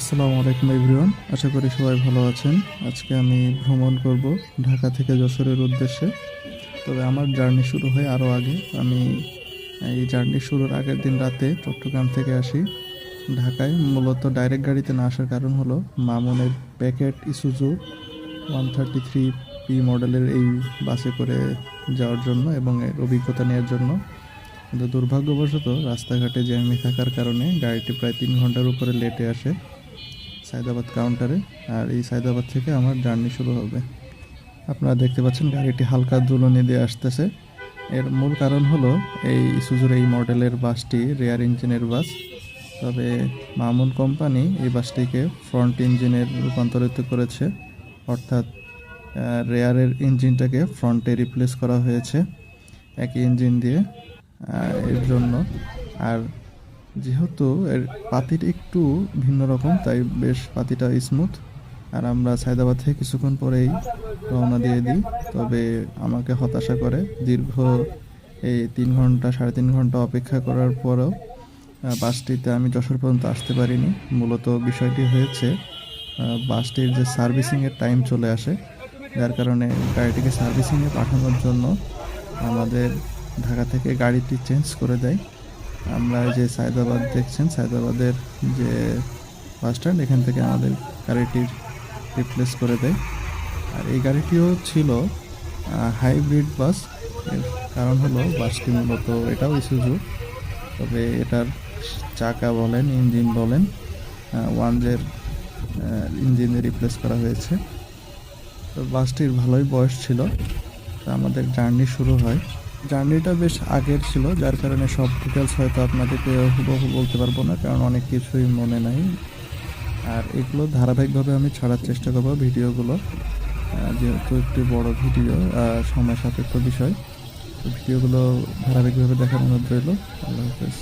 আসসালামু আলাইকুম এভরিওয়ান, আশা করি সবাই ভালো আছেন। আজকে আমি ভ্রমণ করব ঢাকা থেকে যশোরের উদ্দেশ্যে। তবে আমার জার্নি শুরু হয় আরও আগে। আমি এই জার্নি শুরুর আগের দিন রাতে চট্টগ্রাম থেকে আসি ঢাকায়। মূলত ডাইরেক্ট গাড়িতে না আসার কারণ হলো মামুনের প্যাকেট ইসুজু 133P মডেলের এই বাসে করে যাওয়ার জন্য এবং এর অভিজ্ঞতা নেওয়ার জন্য। কিন্তু দুর্ভাগ্যবশত রাস্তাঘাটে জ্যামে থাকার কারণে গাড়িটি প্রায় 3 ঘন্টার উপরে লেটে আসে সায়দাবাদ কাউন্টারে। আর এই সায়দাবাদ থেকে আমার জার্নি শুরু হবে। আপনারা দেখতে পাচ্ছেন গাড়িটি হালকা দুলনি দিয়ে আসতেছে। এর মূল কারণ হলো এই ইসুজুর এই মডেলের বাসটি রেয়ার ইঞ্জিনের বাস। তবে মামুন কোম্পানি এই বাসটিকে ফ্রন্ট ইঞ্জিনের রূপান্তরিত করেছে, অর্থাৎ রেয়ারের ইঞ্জিনটাকে ফ্রন্টে রিপ্লেস করা হয়েছে একই ইঞ্জিন দিয়ে। এর জন্য আর যেহেতু এর পাতিটা একটু ভিন্ন রকম, তাই বেশ পাতিটা স্মুথ। আর আমরা সায়দাবাদ থেকে কিছুক্ষণ পরেই রওনা দিয়ে দিই। তবে আমাকে হতাশা করে দীর্ঘ এই 3 ঘন্টা 3.5 ঘন্টা অপেক্ষা করার পরেও বাসটিতে আমি যশোর পর্যন্ত আসতে পারিনি। মূলত বিষয়টি হয়েছে বাসটির যে সার্ভিসিংয়ের টাইম চলে আসে, যার কারণে গাড়িটিকে সার্ভিসিংয়ে পাঠানোর জন্য আমাদের ঢাকা থেকে গাড়িটি চেঞ্জ করে দেয়। আমরা যে সায়দাবাদ দেখছেন, সায়দাবাদের যে বাস স্ট্যান্ড, এখান থেকে আমাদের গাড়িটির রিপ্লেস করে দেয়। আর এই গাড়িটিও ছিল হাইব্রিড বাস। এর কারণ হলো বাসটি মূলত এটাও ইসুজু, তবে এটার চাকা বলেন ইঞ্জিন বলেন ওয়ানজের ইঞ্জিনে রিপ্লেস করা হয়েছে। তো বাসটির ভালোই বয়স ছিল। তো আমাদের জার্নি শুরু হয়। জার্নিটা বেশ আগের ছিল, যার কারণে সব ডিটেলস হয়তো আপনাদেরকে হুবহু বলতে পারবো না, কারণ অনেক কিছুই মনে নাই। আর এগুলো ধারাবাহিকভাবে আমি ছাড়ার চেষ্টা করবো ভিডিওগুলো, যেহেতু একটি বড় ভিডিও, সময় সাপেক্ষ বিষয়। তো ভিডিওগুলো ধারাবাহিকভাবে দেখার অনুরোধ রইল। আল্লাহ হাফেজ।